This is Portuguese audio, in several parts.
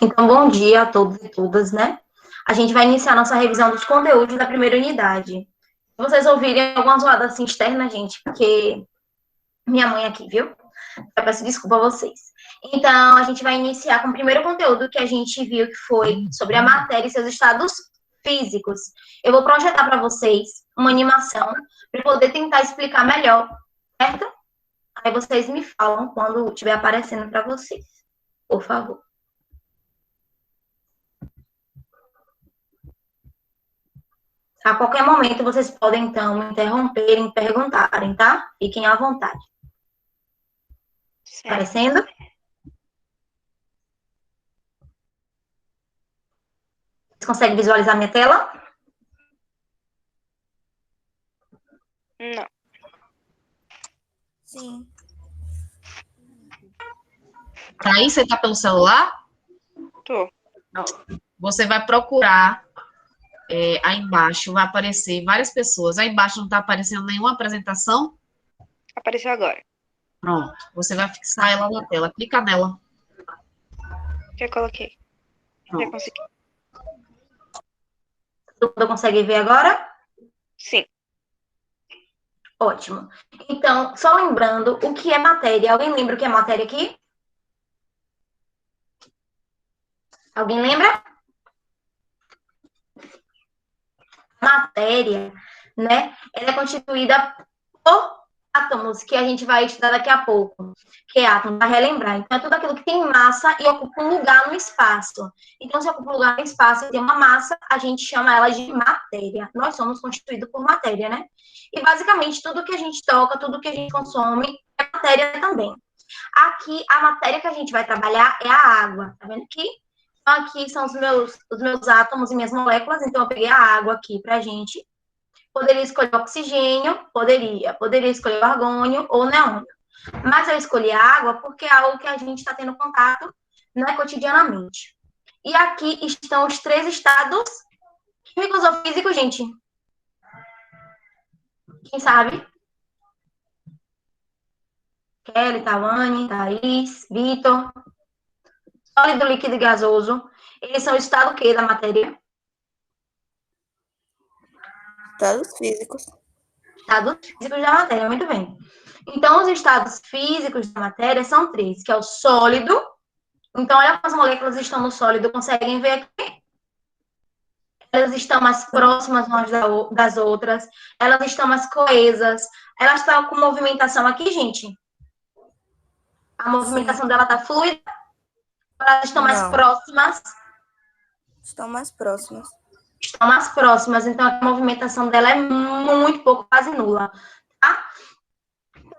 Então, bom dia a todos e todas, né? A gente vai iniciar nossa revisão dos conteúdos da primeira unidade. Se vocês ouvirem alguma zoada assim externa, gente, porque minha mãe aqui, viu? Eu peço desculpa a vocês. Então, a gente vai iniciar com o primeiro conteúdo que a gente viu, que foi sobre a matéria e seus estados físicos. Eu vou projetar para vocês uma animação para poder tentar explicar melhor, certo? Aí vocês me falam quando estiver aparecendo para vocês, por favor. A qualquer momento vocês podem, então, me interromperem, perguntarem, tá? Fiquem à vontade. Certo. Aparecendo? Vocês conseguem visualizar minha tela? Não. Sim. Aí você tá pelo celular? Tô. Você vai procurar aí embaixo, vai aparecer várias pessoas. Aí embaixo não tá aparecendo nenhuma apresentação? Apareceu agora. Pronto. Você vai fixar ela na tela. Clica nela. Já coloquei. Já Pronto. consegui. Todo mundo consegue ver agora? Sim. Ótimo. Então, só lembrando o que é matéria. Alguém lembra o que é matéria aqui? Alguém lembra? Matéria, né? Ela é constituída por átomos, que a gente vai estudar daqui a pouco, que é átomo, para relembrar. Então, é tudo aquilo que tem massa e ocupa um lugar no espaço. Então, se ocupa um lugar no espaço e tem uma massa, a gente chama ela de matéria. Nós somos constituídos por matéria, né? E, basicamente, tudo que a gente toca, tudo que a gente consome é matéria também. Aqui, a matéria que a gente vai trabalhar é a água, tá vendo aqui? Então, aqui são os meus átomos e minhas moléculas, então eu peguei a água aqui pra gente. Poderia escolher oxigênio, poderia escolher o argônio ou neônio. Mas eu escolhi a água porque é algo que a gente está tendo contato, né, cotidianamente. E aqui estão os 3 estados químicos ou físicos, gente. Quem sabe? Kelly, Tawane, Thaís, Vitor. Sólido, líquido e gasoso. Eles são o estado quê da matéria? Estados físicos. Estados físicos da matéria, muito bem. Então, os estados físicos da matéria são 3, que é o sólido. Então, olha como as moléculas estão no sólido, conseguem ver aqui? Elas estão mais próximas umas das outras, elas estão mais coesas, elas estão com movimentação aqui, gente? A movimentação dela está fluida? Elas estão mais Não. próximas? Estão mais próximas. Estão mais próximas, então a movimentação dela é muito pouco, quase nula, tá?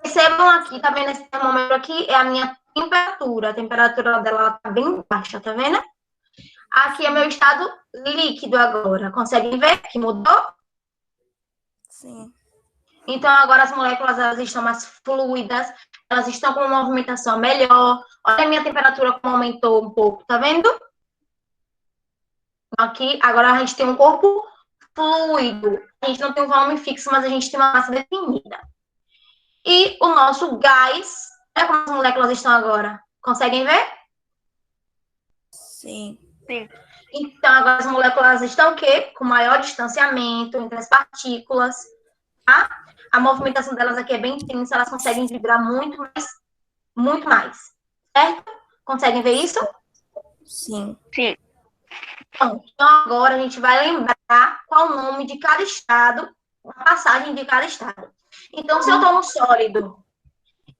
Percebam aqui, tá vendo esse termômetro aqui? É a minha temperatura. A temperatura dela tá bem baixa, tá vendo? Aqui é meu estado líquido agora. Conseguem ver que mudou? Sim. Então, agora as moléculas elas estão mais fluidas, elas estão com uma movimentação melhor. Olha a minha temperatura como aumentou um pouco, tá vendo? Aqui, agora a gente tem um corpo fluido. A gente não tem um volume fixo, mas a gente tem uma massa definida. E o nosso gás, olha como as moléculas estão agora. Conseguem ver? Sim. Sim. Então, agora as moléculas estão o quê? Com maior distanciamento entre as partículas, tá? A movimentação delas aqui é bem intensa, elas conseguem vibrar muito mais, certo? Conseguem ver isso? Sim. Sim. Então, agora a gente vai lembrar qual o nome de cada estado, a passagem de cada estado. Então, se eu estou no sólido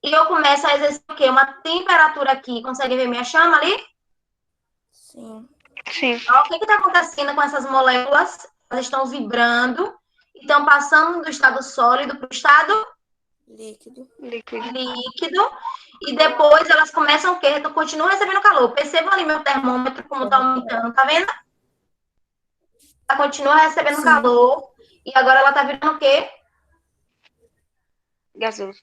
e eu começo a exercer o quê? Uma temperatura aqui, consegue ver minha chama ali? Sim. Sim. Ó, o que está acontecendo com essas moléculas? Elas estão vibrando, estão passando do estado sólido para o estado Líquido. Líquido. líquido, e depois elas começam o quê? Então, continuam recebendo calor. Percebam ali meu termômetro como está aumentando, tá vendo? Ela continua recebendo Sim. calor, e agora ela está virando o quê? Gasoso.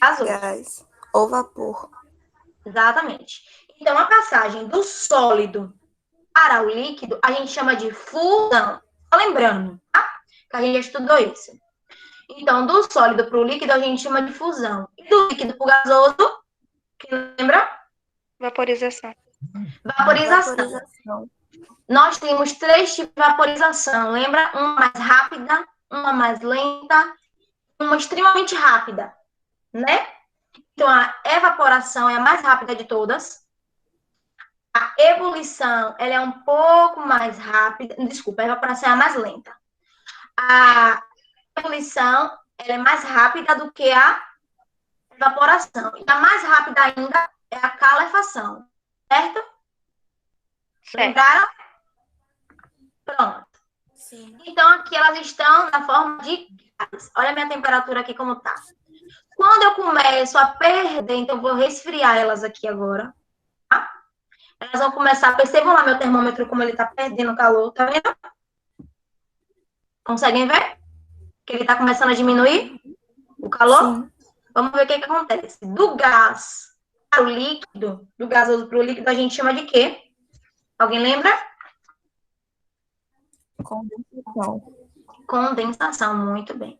Gasoso. Gás. Ou vapor. Exatamente. Então, a passagem do sólido para o líquido, a gente chama de fusão. Só lembrando, tá? Que a gente já estudou isso. Então, do sólido para o líquido, a gente chama de fusão. E do líquido para o gasoso, que lembra? Vaporização. Vaporização. Vaporização. Nós temos 3 tipos de vaporização, lembra? Uma mais rápida, uma mais lenta, uma extremamente rápida, né? Então, a evaporação é a mais rápida de todas. A ebulição, ela é um pouco mais rápida. Desculpa, a evaporação é a mais lenta. A ebulição, ela é mais rápida do que a evaporação. E a mais rápida ainda é a calefação, certo? Certo. Lembraram? Pronto. Sim. Então, aqui elas estão na forma de gás. Olha a minha temperatura aqui como tá. Quando eu começo a perder, então eu vou resfriar elas aqui agora, tá? Elas vão começar, percebam lá meu termômetro como ele tá perdendo calor, tá vendo? Conseguem ver? Que ele tá começando a diminuir o calor? Sim. Vamos ver o que que acontece. Do gás para o líquido, do gasoso para o líquido, a gente chama de quê? Alguém lembra? Condensação. Condensação, muito bem.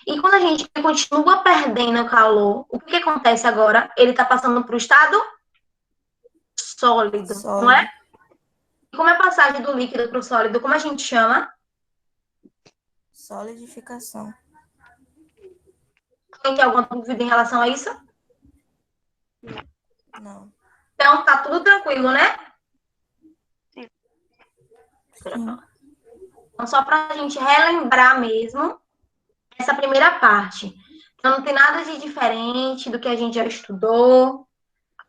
E quando a gente continua perdendo calor, o que acontece agora? Ele está passando para o estado sólido, não é? E como é a passagem do líquido para o sólido? Como a gente chama? Solidificação. Alguém tem alguma dúvida em relação a isso? Não. Então, tá tudo tranquilo, né? Sim. Então, só para a gente relembrar mesmo essa primeira parte. Então, não tem nada de diferente do que a gente já estudou.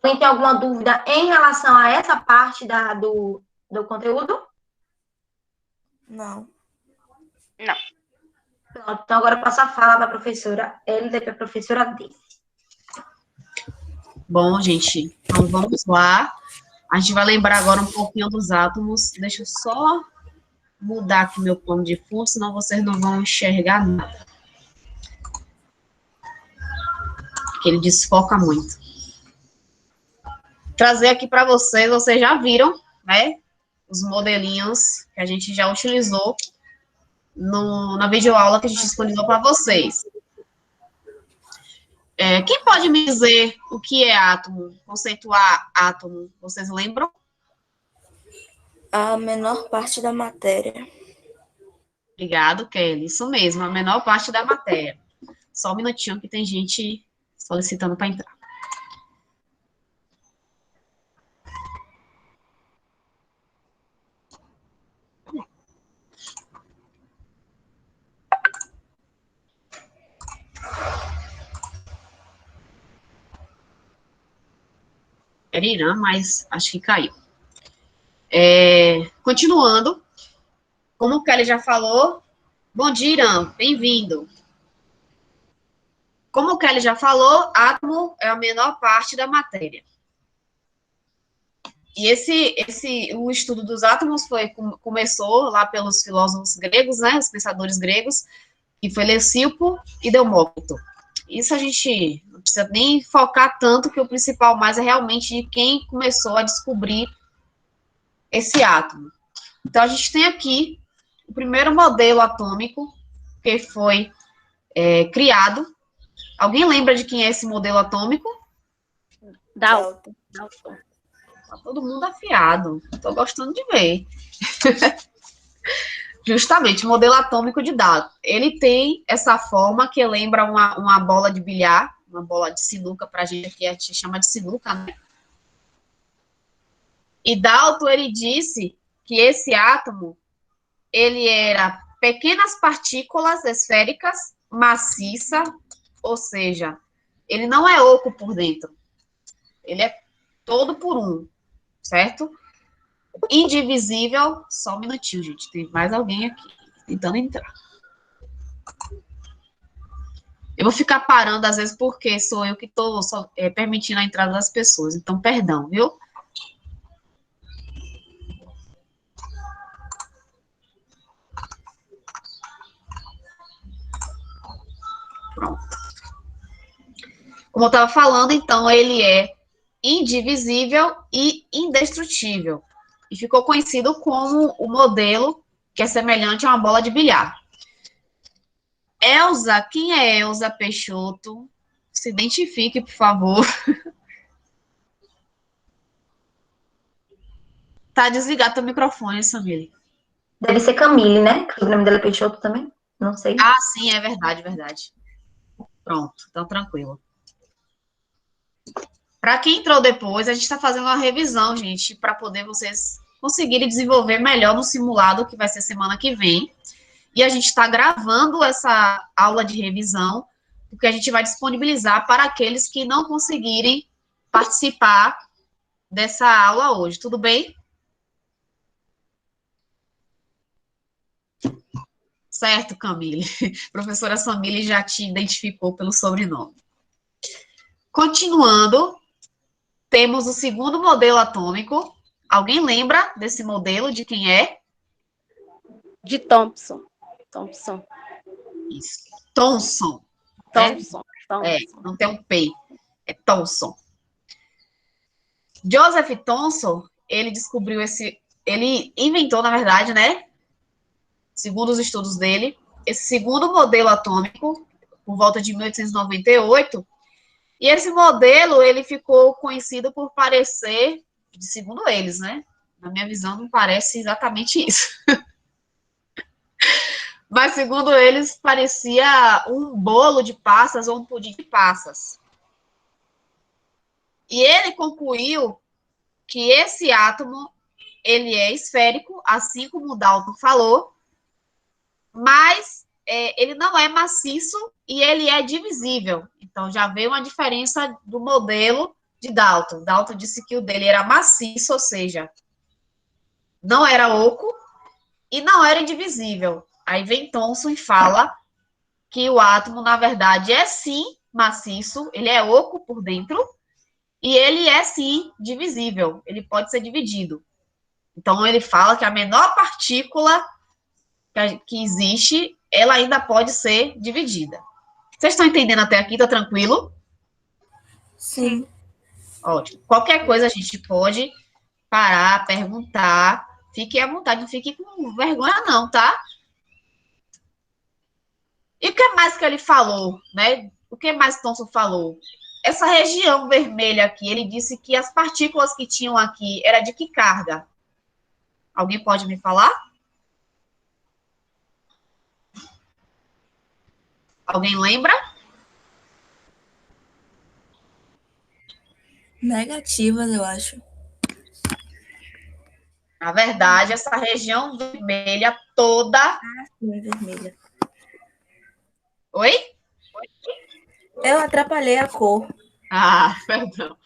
Alguém tem alguma dúvida em relação a essa parte do conteúdo? Não. Não. Pronto, então agora eu passo a fala para a professora Elida e para a professora D. Bom, gente, então vamos lá. A gente vai lembrar agora um pouquinho dos átomos. Deixa eu só mudar aqui meu plano de fundo, senão vocês não vão enxergar nada. Porque ele desfoca muito. Trazer aqui para vocês já viram, né? Os modelinhos que a gente já utilizou na videoaula que a gente disponibilizou para vocês. Quem pode me dizer o que é átomo? Conceituar átomo, vocês lembram? A menor parte da matéria. Obrigado, Kelly. Isso mesmo, a menor parte da matéria. Só um minutinho que tem gente solicitando para entrar. Era Irã, mas acho que caiu. Continuando, como o Kelly já falou, bom dia, Irã, bem-vindo. Como o Kelly já falou, átomo é a menor parte da matéria. E o estudo dos átomos começou lá pelos filósofos gregos, né, os pensadores gregos, que foi Leucipo e Demócrito. Isso a gente não precisa nem focar tanto, que o principal mais é realmente de quem começou a descobrir esse átomo. Então, a gente tem aqui o primeiro modelo atômico que foi criado. Alguém lembra de quem é esse modelo atômico? Dalton. Tá todo mundo afiado. Estou gostando de ver. Justamente, o modelo atômico de Dalton. Ele tem essa forma que lembra uma bola de bilhar, uma bola de sinuca, para a gente chama de sinuca, né? E Dalton, ele disse que esse átomo, ele era pequenas partículas esféricas, maciça, ou seja, ele não é oco por dentro. Ele é todo por um, certo? Indivisível. Só um minutinho, gente. Tem mais alguém aqui tentando entrar. Eu vou ficar parando, às vezes, porque sou eu que estou permitindo a entrada das pessoas. Então, perdão, viu? Pronto. Como eu estava falando, então, ele é indivisível e indestrutível. E ficou conhecido como o modelo que é semelhante a uma bola de bilhar. Elza, quem é Elza Peixoto? Se identifique, por favor. Tá desligado teu microfone, Samile. Deve ser Camille, né? Que o nome dela é Peixoto também. Não sei. Ah, sim, é verdade, verdade. Pronto, então tranquilo. Para quem entrou depois, a gente está fazendo uma revisão, gente, para poder vocês conseguirem desenvolver melhor no simulado que vai ser semana que vem. E a gente está gravando essa aula de revisão, porque a gente vai disponibilizar para aqueles que não conseguirem participar dessa aula hoje. Tudo bem? Certo, Camille. Professora Samile já te identificou pelo sobrenome. Continuando, temos o segundo modelo atômico. Alguém lembra desse modelo, de quem é? De Thompson. Thompson. Isso. Thomson. Thompson. É, não tem um P. É Thomson. Joseph Thomson, ele descobriu ele inventou, na verdade, né, segundo os estudos dele, esse segundo modelo atômico, por volta de 1898, e esse modelo, ele ficou conhecido por parecer, segundo eles, né, na minha visão, não parece exatamente isso. Mas, segundo eles, parecia um bolo de passas ou um pudim de passas. E ele concluiu que esse átomo, ele é esférico, assim como o Dalton falou, mas ele não é maciço e ele é divisível. Então, já veio uma diferença do modelo de Dalton. Dalton disse que o dele era maciço, ou seja, não era oco e não era indivisível. Aí vem Thomson e fala que o átomo, na verdade, é sim maciço, ele é oco por dentro, e ele é sim divisível, ele pode ser dividido. Então, ele fala que a menor partícula que existe, ela ainda pode ser dividida. Vocês estão entendendo até aqui? Tá tranquilo? Sim. Ótimo. Qualquer coisa a gente pode parar, perguntar. Fique à vontade, não fique com vergonha não, tá? E o que mais que ele falou, né? O que mais Thomson falou? Essa região vermelha aqui, ele disse que as partículas que tinham aqui era de que carga? Alguém pode me falar? Alguém lembra? Negativas, eu acho. Na verdade, essa região vermelha toda... Sim, vermelha. Oi? Eu atrapalhei a cor. Ah, perdão.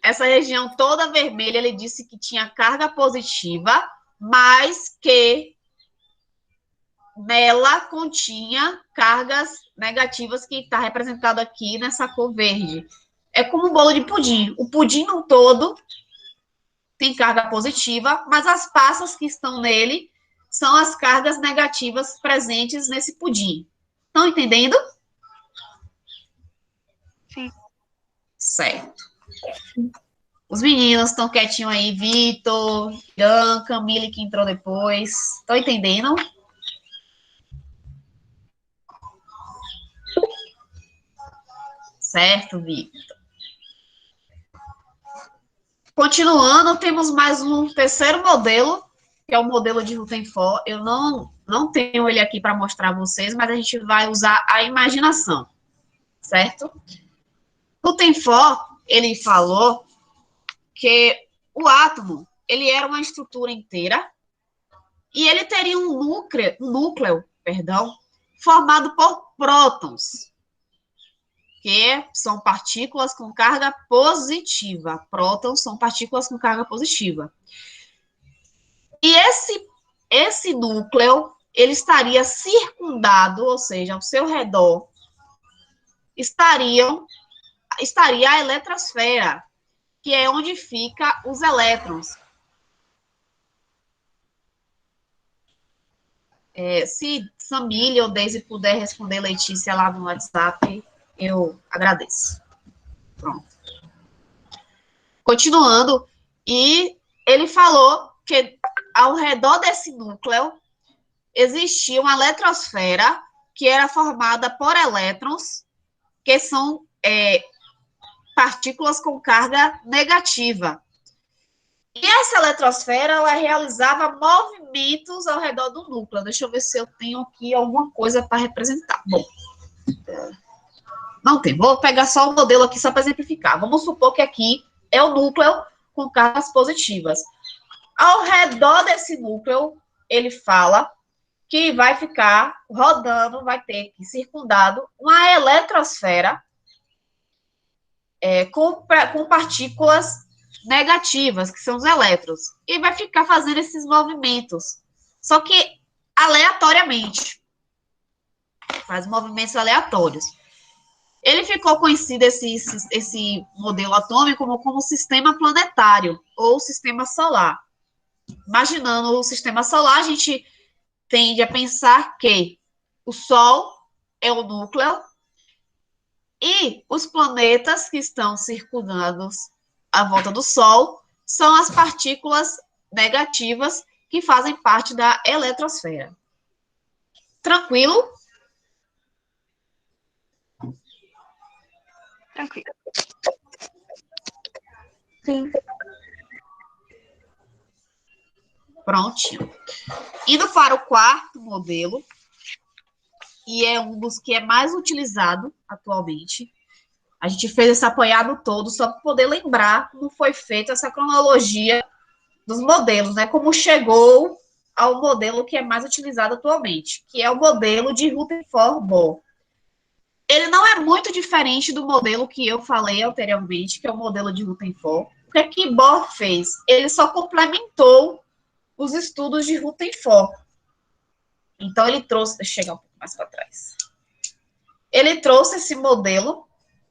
Essa região toda vermelha, ele disse que tinha carga positiva, mas que nela continha cargas negativas, que está representado aqui nessa cor verde. É como um bolo de pudim. O pudim no todo tem carga positiva, mas as passas que estão nele são as cargas negativas presentes nesse pudim. Estão entendendo? Sim. Certo. Os meninos estão quietinhos aí, Vitor, Ian, Camille, que entrou depois. Estão entendendo? Certo, Vitor. Continuando, temos mais um terceiro modelo, que é o modelo de Rutherford. Eu não tenho ele aqui para mostrar a vocês, mas a gente vai usar a imaginação, certo? Rutherford, ele falou que o átomo, ele era uma estrutura inteira e ele teria um núcleo, formado por prótons, que são partículas com carga positiva. Prótons são partículas com carga positiva. E esse núcleo, ele estaria circundado, ou seja, ao seu redor, estaria a eletrosfera, que é onde fica os elétrons. Se Samília ou Deise puder responder Letícia lá no WhatsApp, eu agradeço. Pronto. Continuando, e ele falou que ao redor desse núcleo existia uma eletrosfera que era formada por elétrons, que são partículas com carga negativa. E essa eletrosfera, ela realizava movimentos ao redor do núcleo. Deixa eu ver se eu tenho aqui alguma coisa para representar. Bom, não tem. Vou pegar só o modelo aqui só para exemplificar. Vamos supor que aqui é o núcleo com cargas positivas. Ao redor desse núcleo, ele fala que vai ficar rodando, vai ter que circundado uma eletrosfera com partículas negativas, que são os elétrons, e vai ficar fazendo esses movimentos, só que aleatoriamente, faz movimentos aleatórios. Ele ficou conhecido, esse modelo atômico, como sistema planetário, ou sistema solar. Imaginando o sistema solar, a gente tende a pensar que o Sol é o núcleo e os planetas que estão circundando à volta do Sol são as partículas negativas que fazem parte da eletrosfera. Tranquilo? Tranquilo. Sim. Prontinho. Indo para o quarto modelo, e é um dos que é mais utilizado atualmente. A gente fez esse apanhado todo só para poder lembrar como foi feita essa cronologia dos modelos, né? Como chegou ao modelo que é mais utilizado atualmente, que é o modelo de Rutherford-Bohr. Ele não é muito diferente do modelo que eu falei anteriormente, que é o modelo de Rutherford. O que é que Bohr fez? Ele só complementou os estudos de Rutherford. Então, ele trouxe... Deixa eu chegar um pouco mais para trás. Ele trouxe esse modelo.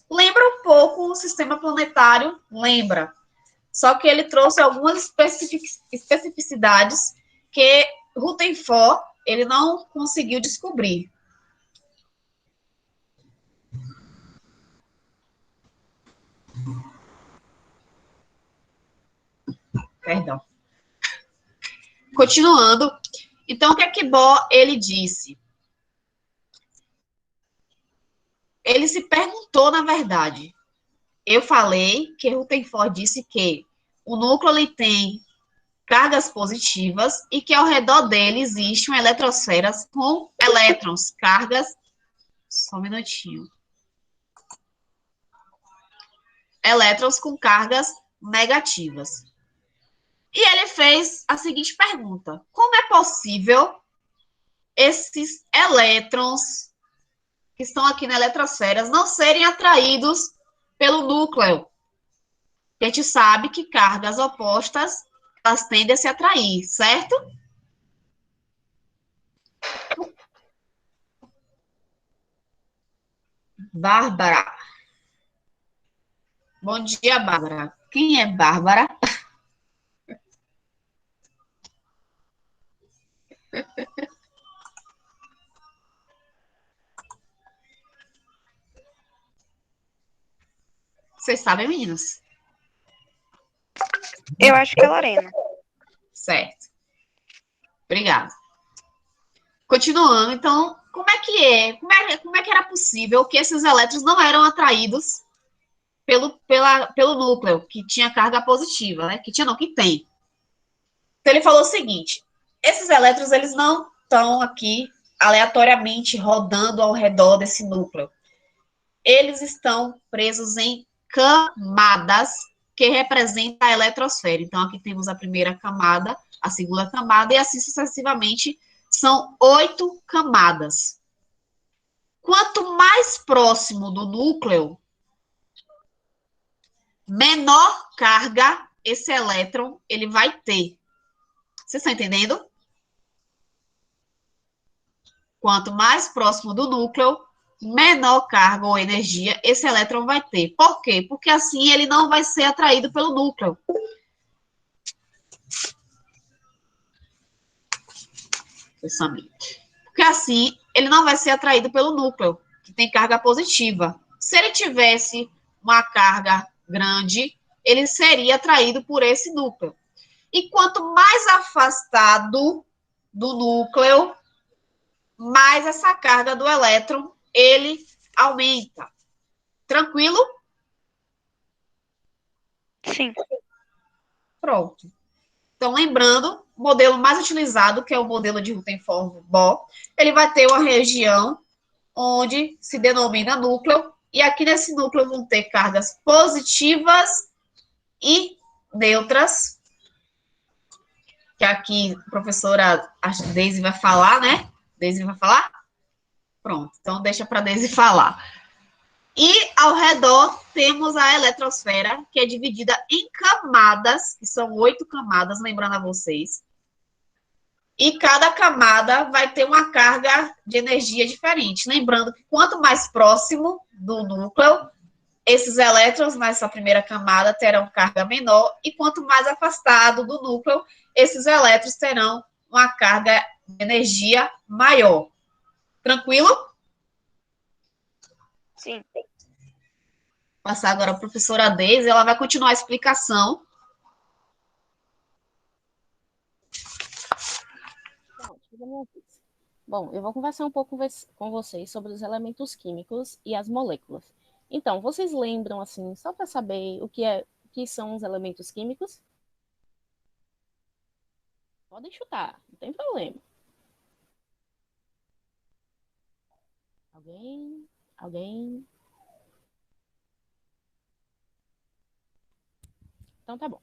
Lembra um pouco o sistema planetário? Lembra. Só que ele trouxe algumas especificidades que Rutherford ele não conseguiu descobrir. Perdão. Continuando. Então, o que é que Bohr ele disse? Ele se perguntou, na verdade. Eu falei que Rutherford disse que o núcleo ele tem cargas positivas e que ao redor dele existe uma eletrosfera com elétrons, cargas... Só um minutinho. Elétrons com cargas negativas. E ele fez a seguinte pergunta: como é possível esses elétrons que estão aqui na eletrosfera não serem atraídos pelo núcleo? A gente sabe que cargas opostas elas tendem a se atrair, certo? Bárbara. Bom dia, Bárbara. Quem é Bárbara? Vocês sabem, meninas? Eu acho que é Lorena. Certo. Obrigada. Continuando, então, como é que é? Como é que era possível que esses elétrons não eram atraídos pelo núcleo, que tinha carga positiva, né? Que tinha, não, que tem. Então, ele falou o seguinte: esses elétrons, eles não estão aqui aleatoriamente rodando ao redor desse núcleo. Eles estão presos em camadas que representam a eletrosfera. Então, aqui temos a primeira camada, a segunda camada, e assim sucessivamente, são 8 camadas. Quanto mais próximo do núcleo, menor carga esse elétron ele vai ter. Vocês estão entendendo? Quanto mais próximo do núcleo, menor carga ou energia esse elétron vai ter. Por quê? Porque assim ele não vai ser atraído pelo núcleo. Porque assim ele não vai ser atraído pelo núcleo, que tem carga positiva. Se ele tivesse uma carga grande, ele seria atraído por esse núcleo. E quanto mais afastado do núcleo, mais essa carga do elétron, ele aumenta. Tranquilo? Sim. Pronto. Então, lembrando, o modelo mais utilizado, que é o modelo de Rutherford-Bohr, ele vai ter uma região onde se denomina núcleo, e aqui nesse núcleo vão ter cargas positivas e neutras, que aqui a professora Deise vai falar, né? Deise vai falar? Pronto, então deixa para a Deise falar. E ao redor temos a eletrosfera, que é dividida em camadas, que são 8 camadas, lembrando a vocês. E cada camada vai ter uma carga de energia diferente. Lembrando que quanto mais próximo do núcleo, esses elétrons nessa primeira camada terão carga menor, e quanto mais afastado do núcleo, esses elétrons terão uma carga de energia maior. Tranquilo? Sim. Vou passar agora a professora Deise, ela vai continuar a explicação. Bom, eu vou conversar um pouco com vocês sobre os elementos químicos e as moléculas. Então, vocês lembram, assim, só para saber o que são os elementos químicos? Podem chutar, não tem problema. Alguém? Alguém? Então tá bom.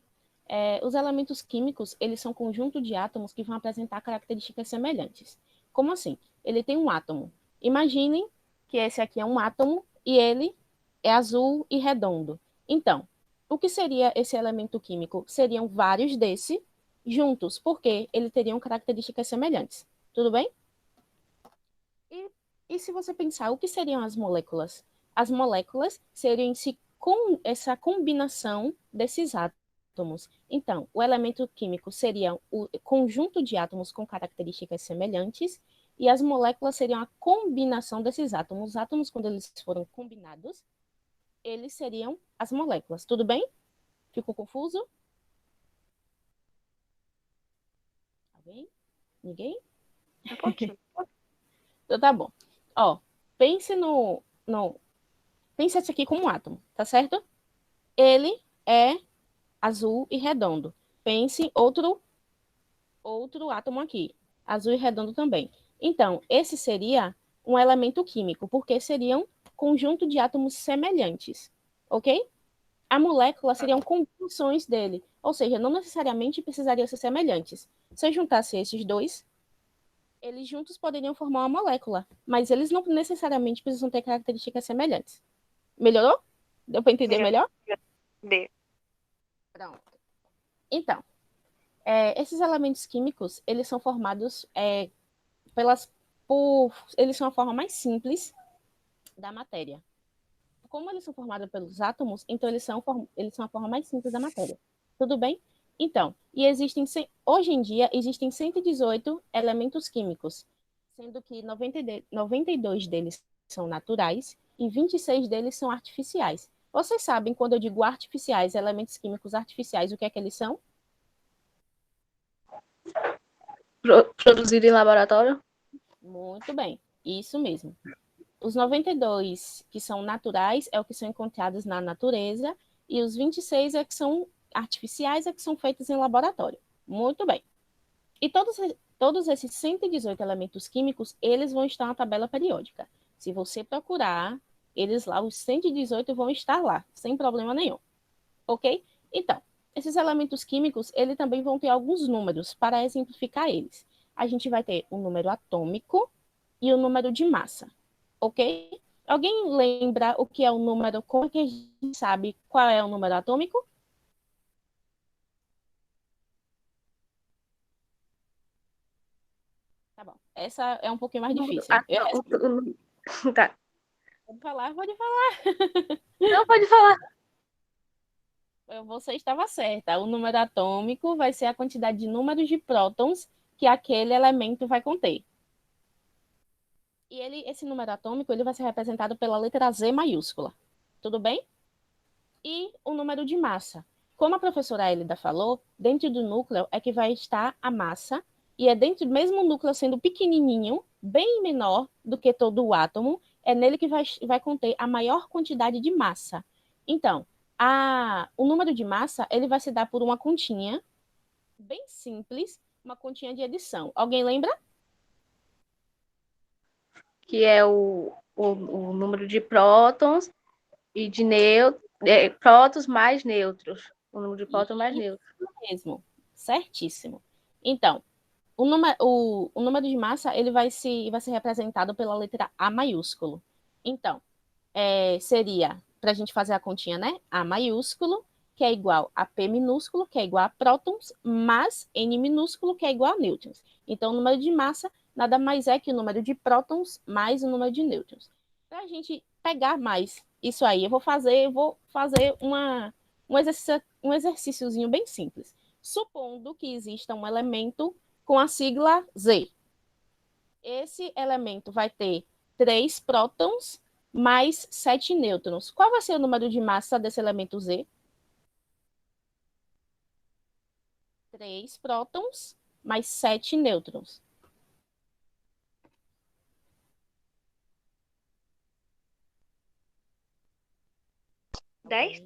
Os elementos químicos, eles são conjunto de átomos que vão apresentar características semelhantes. Como assim? Ele tem um átomo. Imaginem que esse aqui é um átomo e ele é azul e redondo. Então, o que seria esse elemento químico? Seriam vários desse juntos, porque eles teriam características semelhantes. Tudo bem? E se você pensar, o que seriam as moléculas? As moléculas seriam essa combinação desses átomos. Então, o elemento químico seria o conjunto de átomos com características semelhantes, e as moléculas seriam a combinação desses átomos. Os átomos, quando eles foram combinados, eles seriam as moléculas. Tudo bem? Ficou confuso? Alguém? Ninguém? Então tá bom. Ó, pense pense esse aqui como um átomo, tá certo? Ele é azul e redondo. Pense outro átomo aqui, azul e redondo também. Então, esse seria um elemento químico, porque seriam conjunto de átomos semelhantes, ok? A molécula seriam combinações dele, ou seja, não necessariamente precisariam ser semelhantes. Se eu juntasse esses dois, eles juntos poderiam formar uma molécula, mas eles não necessariamente precisam ter características semelhantes. Melhorou? Deu para entender melhor? Deu. Pronto. Então, esses elementos químicos, eles são formados eles são a forma mais simples da matéria. Como eles são formados pelos átomos, então eles são a forma mais simples da matéria. Tudo bem? Então, hoje em dia, existem 118 elementos químicos, sendo que 92 deles são naturais e 26 deles são artificiais. Vocês sabem, quando eu digo artificiais, elementos químicos artificiais, o que é que eles são? Produzido em laboratório? Muito bem, isso mesmo. Os 92 que são naturais é o que são encontrados na natureza, e os 26 é que são artificiais, é que são feitos em laboratório. Muito bem. E todos esses 118 elementos químicos, eles vão estar na tabela periódica. Se você procurar, eles lá, os 118 vão estar lá, sem problema nenhum. Ok? Então, esses elementos químicos, eles também vão ter alguns números para exemplificar eles. A gente vai ter o número atômico e o número de massa. Ok? Alguém lembra o que é o número? Como é que a gente sabe qual é o número atômico? Tá bom. Essa é um pouquinho mais difícil. Tá. Pode falar, pode falar. Não, pode falar. Você estava certa. O número atômico vai ser a quantidade de números de prótons que aquele elemento vai conter. E esse número atômico ele vai ser representado pela letra Z maiúscula. Tudo bem? E o número de massa. Como a professora Elida falou, dentro do núcleo é que vai estar a massa, e é dentro do mesmo núcleo, sendo pequenininho, bem menor do que todo o átomo, é nele que vai conter a maior quantidade de massa. Então, O número de massa, ele vai se dar por uma continha bem simples, uma continha de adição. Alguém lembra? Que é o número de prótons e de prótons mais nêutrons. O número de prótons mais nêutrons. Mesmo. Certíssimo. Então, o número de massa, ele vai ser representado pela letra A maiúsculo. Então, seria, para a gente fazer a continha, né? A maiúsculo, que é igual a P minúsculo, que é igual a prótons, mais N minúsculo, que é igual a nêutrons. Então, o número de massa nada mais é que o número de prótons mais o número de nêutrons. Para a gente pegar mais isso aí, eu vou fazer um exercíciozinho bem simples. Supondo que exista um elemento com a sigla Z. Esse elemento vai ter 3 prótons mais 7 nêutrons. Qual vai ser o número de massa desse elemento Z? 3 prótons mais 7 nêutrons. Dez?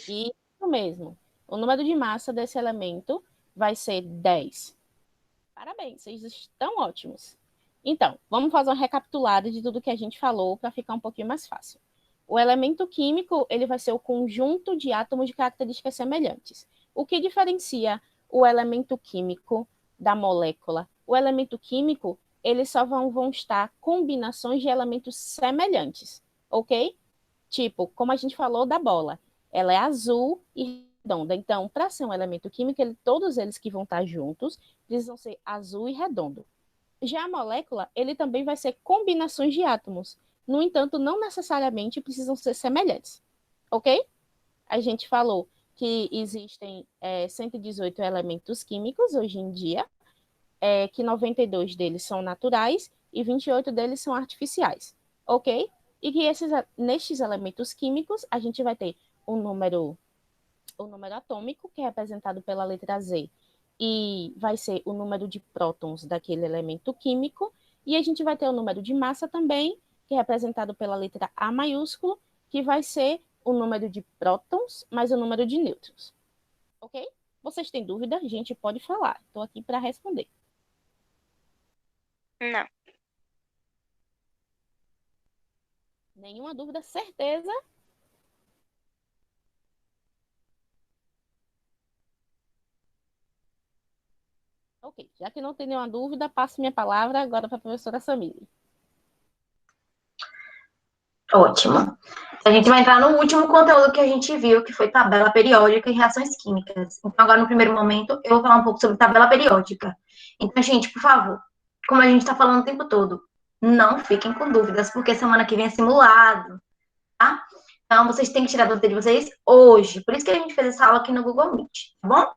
Isso mesmo. O número de massa desse elemento vai ser 10. Parabéns, vocês estão ótimos. Então, vamos fazer uma recapitulada de tudo que a gente falou para ficar um pouquinho mais fácil. O elemento químico, ele vai ser o conjunto de átomos de características semelhantes. O que diferencia o elemento químico da molécula? O elemento químico, eles só vão estar combinações de elementos semelhantes, ok? Tipo, como a gente falou da bola, ela é azul e redonda. Então, para ser um elemento químico, todos eles que vão estar juntos precisam ser azul e redondo. Já a molécula, ele também vai ser combinações de átomos. No entanto, não necessariamente precisam ser semelhantes. Ok? A gente falou que existem 118 elementos químicos hoje em dia, que 92 deles são naturais e 28 deles são artificiais. Ok? E que nestes elementos químicos, a gente vai ter o número atômico, que é representado pela letra Z, e vai ser o número de prótons daquele elemento químico, e a gente vai ter o número de massa também, que é representado pela letra A maiúsculo, que vai ser o número de prótons mais o número de nêutrons. Ok? Vocês têm dúvida? A gente pode falar. Estou aqui para responder. Não. Nenhuma dúvida? Certeza? Ok, já que não tem nenhuma dúvida, passo minha palavra agora para a professora Samile. Ótimo. A gente vai entrar no último conteúdo que a gente viu, que foi tabela periódica e reações químicas. Então, agora, no primeiro momento, eu vou falar um pouco sobre tabela periódica. Então, gente, por favor, como a gente está falando o tempo todo, não fiquem com dúvidas, porque semana que vem é simulado, tá? Então, vocês têm que tirar a dúvida de vocês hoje. Por isso que a gente fez essa aula aqui no Google Meet, tá bom?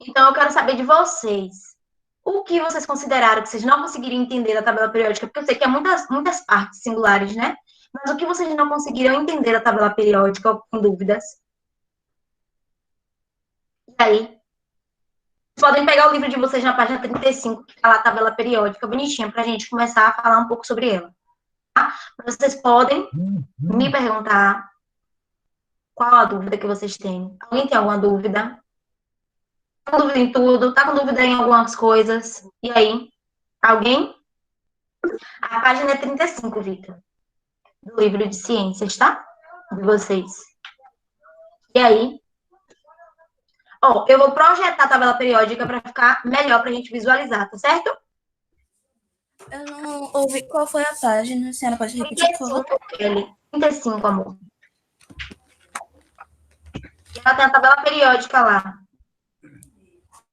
Então, eu quero saber de vocês. O que vocês consideraram que vocês não conseguiriam entender da tabela periódica? Porque eu sei que é muitas partes singulares, né? Mas o que vocês não conseguiram entender da tabela periódica ou com dúvidas? E aí? Podem pegar o livro de vocês na página 35, que tá lá a tabela periódica, bonitinha, pra gente começar a falar um pouco sobre ela. Tá? Vocês podem me perguntar qual a dúvida que vocês têm. Alguém tem alguma dúvida? Tá com dúvida em tudo? Tá com dúvida em algumas coisas? E aí? Alguém? A página é 35, Vitor. Do livro de ciências, tá? De vocês. E aí? Ó, eu vou projetar a tabela periódica para ficar melhor para a gente visualizar, tá certo? Eu não ouvi qual foi a página. A senhora pode repetir, por favor? 35, Kelly. 35, amor. Ela tem a tabela periódica lá.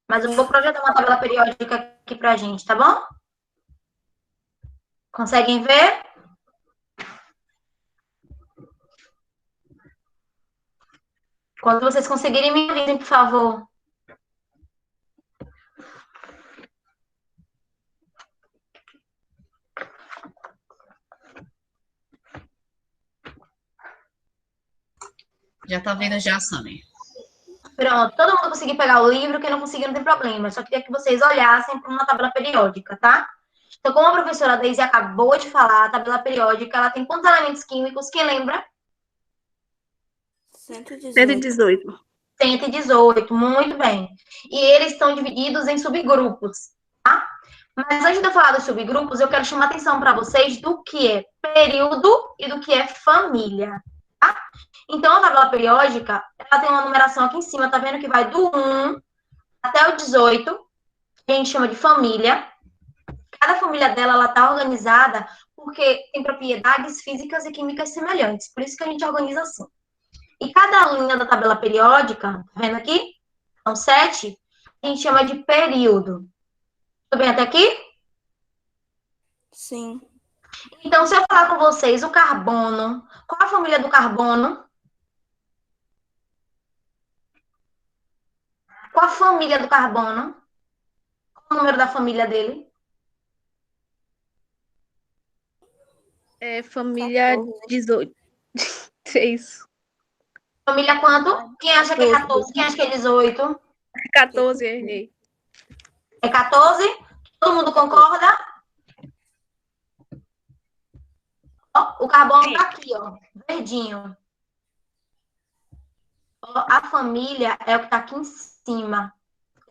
Mas eu vou projetar uma tabela periódica aqui pra gente, tá bom? Conseguem ver? Quando vocês conseguirem, me avisem, por favor. Já tá vendo já, Sami. Pronto, todo mundo conseguir pegar o livro, quem não conseguir não tem problema. Eu só queria que vocês olhassem para uma tabela periódica, tá? Então, como a professora Daisy acabou de falar, a tabela periódica, ela tem quantos elementos químicos? Quem lembra? 118. 118. 118, muito bem. E eles estão divididos em subgrupos, tá? Mas antes de eu falar dos subgrupos, eu quero chamar atenção para vocês do que é período e do que é família, tá? Então, a tabela periódica, ela tem uma numeração aqui em cima, tá vendo que vai do 1 até o 18, que a gente chama de família. Cada família dela, ela tá organizada porque tem propriedades físicas e químicas semelhantes, por isso que a gente organiza assim. E cada linha da tabela periódica, tá vendo aqui? São 7, a gente chama de período. Tudo bem até aqui? Sim. Então, se eu falar com vocês o carbono, qual a família do carbono? Qual a família do carbono? Qual o número da família dele? Família 18. 3. Família quanto? Quem acha que é 14? Quem acha que é 18? 14, errei. É 14? Todo mundo concorda? Ó, o carbono tá aqui, ó, verdinho. Ó, a família é o que tá aqui em cima.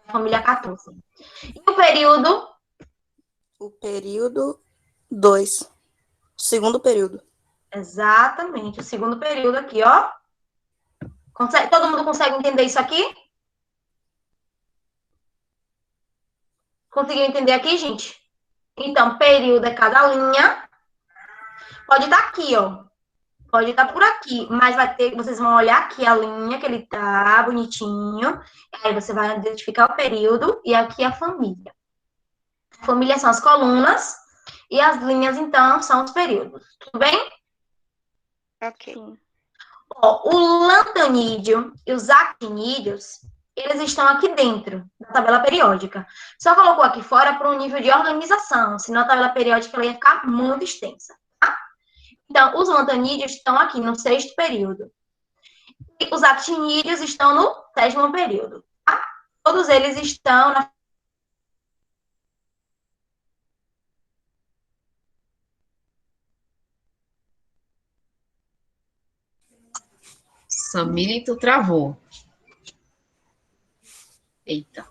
A família 14. E o período? O período 2. Segundo período. Exatamente, o segundo período aqui, ó. Todo mundo consegue entender isso aqui? Conseguiu entender aqui, gente? Então, período é cada linha. Pode estar aqui, ó. Pode estar por aqui, mas vocês vão olhar aqui a linha que ele tá bonitinho. Aí você vai identificar o período e aqui a família. A família são as colunas e as linhas, então, são os períodos. Tudo bem? Ok. Ó, o lantanídeo e os actinídeos, eles estão aqui dentro da tabela periódica. Só colocou aqui fora para um nível de organização, senão a tabela periódica ela ia ficar muito extensa. Tá? Então, os lantanídeos estão aqui no 6º período. E os actinídeos estão no 7º período. Tá? Todos eles estão na Samilito travou. Eita.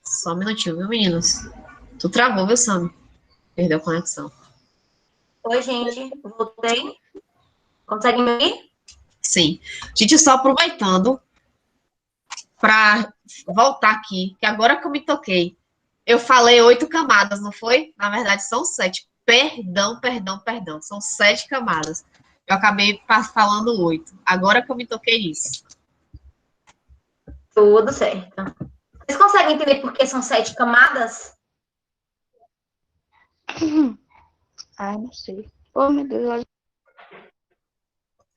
Só um minutinho, viu, meninos? Tu travou, viu, Sam? Perdeu a conexão. Oi, gente. Voltei. Consegue me ouvir? Sim. Gente, só aproveitando para voltar aqui, que agora que eu me toquei, eu falei 8 camadas, não foi? Na verdade, são 7. Perdão. São 7 camadas. Eu acabei falando 8. Agora que eu me toquei nisso. Tudo certo. Vocês conseguem entender por que são 7 camadas? Ai, não sei. Oh, meu Deus, olha.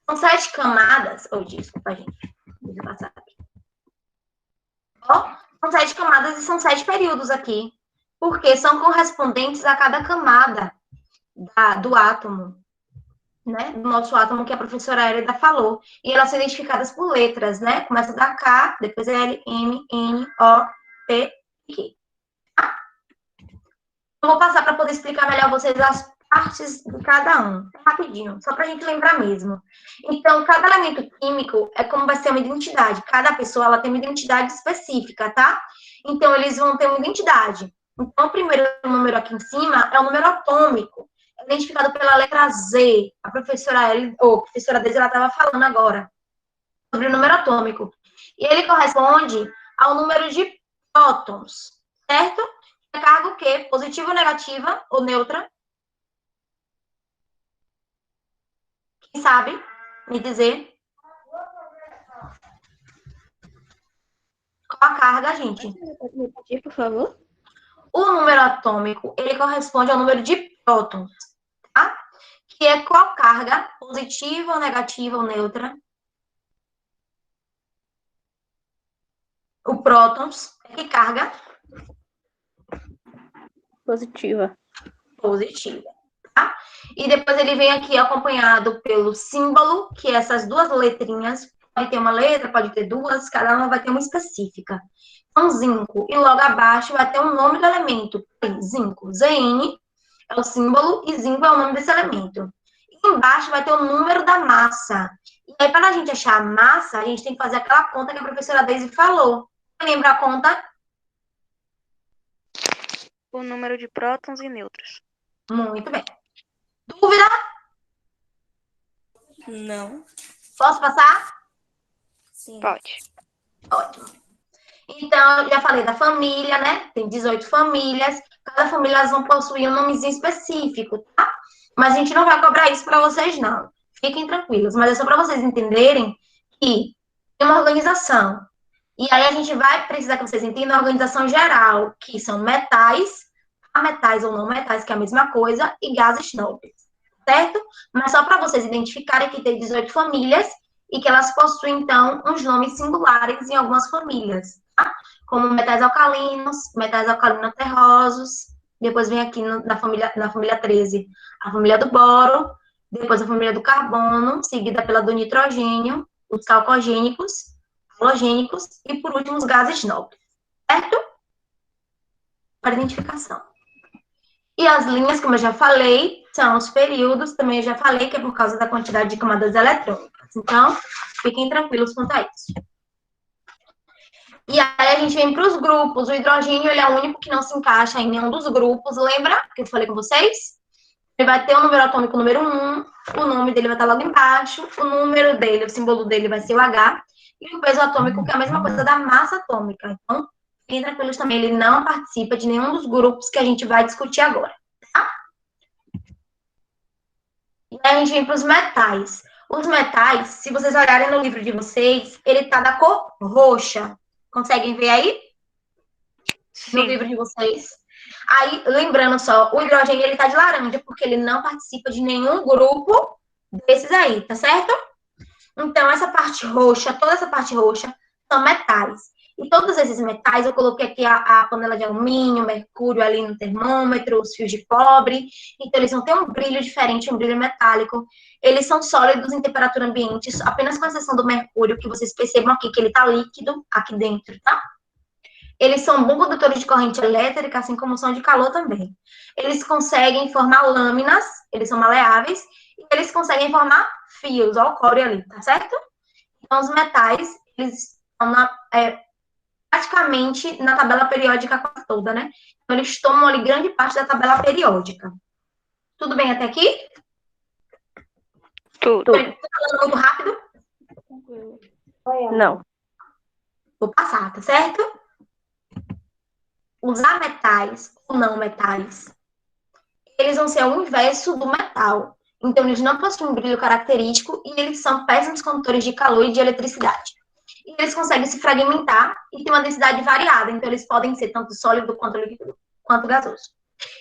São 7 camadas. Oh, desculpa, gente. Deixa eu passar aqui. Ó, são 7 camadas e são 7 períodos aqui. Porque são correspondentes a cada camada do átomo, né? Do nosso átomo que a professora Hélida falou. E elas são identificadas por letras, né? Começa da K, depois L, M, N, O, P e Q. Tá? Eu vou passar para poder explicar melhor a vocês as partes de cada um. Rapidinho, só para a gente lembrar mesmo. Então, cada elemento químico é como vai ser uma identidade. Cada pessoa ela tem uma identidade específica, tá? Então, eles vão ter uma identidade. Então, o primeiro número aqui em cima é o número atômico, identificado pela letra Z. A professora Deise, ela estava falando agora sobre o número atômico. E ele corresponde ao número de prótons, certo? É carga o quê? Positiva ou negativa ou neutra? Quem sabe me dizer? Qual a carga, gente? Pode me repetir, por favor? O número atômico, ele corresponde ao número de prótons, tá? Que é qual carga, positiva ou negativa ou neutra? O prótons é que carga? Positiva. Positiva, tá? E depois ele vem aqui acompanhado pelo símbolo, que é essas duas letrinhas. Pode ter uma letra, pode ter duas, cada uma vai ter uma específica. Então, zinco. E logo abaixo vai ter o nome do elemento. Zinco. Zn é o símbolo e Zimbo é o nome desse elemento. E embaixo vai ter o número da massa. E aí, para a gente achar a massa, a gente tem que fazer aquela conta que a professora Daisy falou. Lembra a conta? O número de prótons e nêutrons. Muito bem. Dúvida? Não. Posso passar? Sim. Pode. Ótimo. Então, já falei da família, né? Tem 18 famílias. Cada família elas vão possuir um nomezinho específico, tá? Mas a gente não vai cobrar isso para vocês, não. Fiquem tranquilos. Mas é só para vocês entenderem que tem uma organização. E aí a gente vai precisar que vocês entendam a organização geral, que são metais, ametais ou não metais, que é a mesma coisa, e gases nobres, certo? Mas só para vocês identificarem que tem 18 famílias e que elas possuem, então, uns nomes singulares em algumas famílias, tá? Como metais alcalinos terrosos, depois vem aqui na família 13, a família do boro, depois a família do carbono, seguida pela do nitrogênio, os calcogênicos, halogênicos e, por último, os gases nobres, certo? Para identificação. E as linhas, como eu já falei, são os períodos, também eu já falei que é por causa da quantidade de camadas eletrônicas. Então, fiquem tranquilos quanto a isso. E aí a gente vem para os grupos. O hidrogênio, ele é o único que não se encaixa em nenhum dos grupos. Lembra que eu falei com vocês? Ele vai ter o número atômico número 1, o nome dele vai estar logo embaixo, o número dele, o símbolo dele vai ser o H, e o peso atômico, que é a mesma coisa da massa atômica. Então, fiquem tranquilos também, ele não participa de nenhum dos grupos que a gente vai discutir agora, tá? E aí a gente vem para os metais. Os metais, se vocês olharem no livro de vocês, ele tá da cor roxa. Conseguem ver aí? No Sim. livro de vocês. Aí, lembrando só, o hidrogênio, ele tá de laranja, porque ele não participa de nenhum grupo desses aí, tá certo? Então, essa parte roxa, toda essa parte roxa, são metais. E todos esses metais, eu coloquei aqui a panela de alumínio, mercúrio ali no termômetro, os fios de cobre. Então, eles vão ter um brilho diferente, um brilho metálico. Eles são sólidos em temperatura ambiente, apenas com exceção do mercúrio, que vocês percebam aqui que ele tá líquido aqui dentro, tá? Eles são bons condutores de corrente elétrica, assim como são de calor também. Eles conseguem formar lâminas, eles são maleáveis, e eles conseguem formar fios, olha o cobre ali, tá certo? Então, os metais, eles estão praticamente na tabela periódica quase toda, né? Então, eles tomam ali grande parte da tabela periódica. Tudo bem até aqui? Tudo. Tô falando muito rápido? Não. Vou passar, tá certo? Os ametais ou não metais, eles vão ser o inverso do metal. Então, eles não possuem um brilho característico e eles são péssimos condutores de calor e de eletricidade. E eles conseguem se fragmentar e ter uma densidade variada. Então, eles podem ser tanto sólido quanto líquido, quanto gasoso.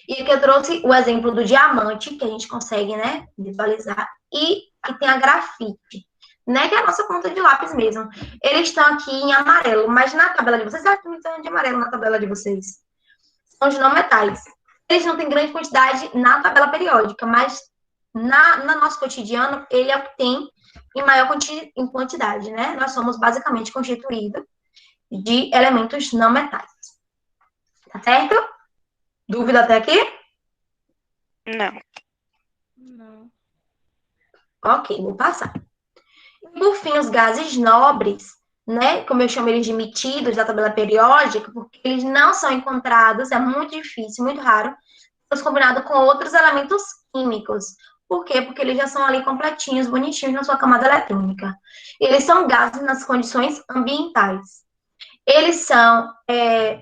E aqui eu trouxe o exemplo do diamante, que a gente consegue, né, visualizar. E aqui tem a grafite, né, que é a nossa ponta de lápis mesmo. Eles estão aqui em amarelo, mas na tabela de vocês, também estão de amarelo na tabela de vocês. São de não metais. Eles não têm grande quantidade na tabela periódica, mas no nosso cotidiano, ele é o que tem em maior quantidade, né? Nós somos basicamente constituídos de elementos não metais. Tá certo? Dúvida até aqui? Não. Não. Ok, vou passar. E, por fim, os gases nobres, né? Como eu chamo eles de metidos da tabela periódica, porque eles não são encontrados, é muito difícil, muito raro, combinado com outros elementos químicos. Por quê? Porque eles já são ali completinhos, bonitinhos na sua camada eletrônica. Eles são gases nas condições ambientais. Eles são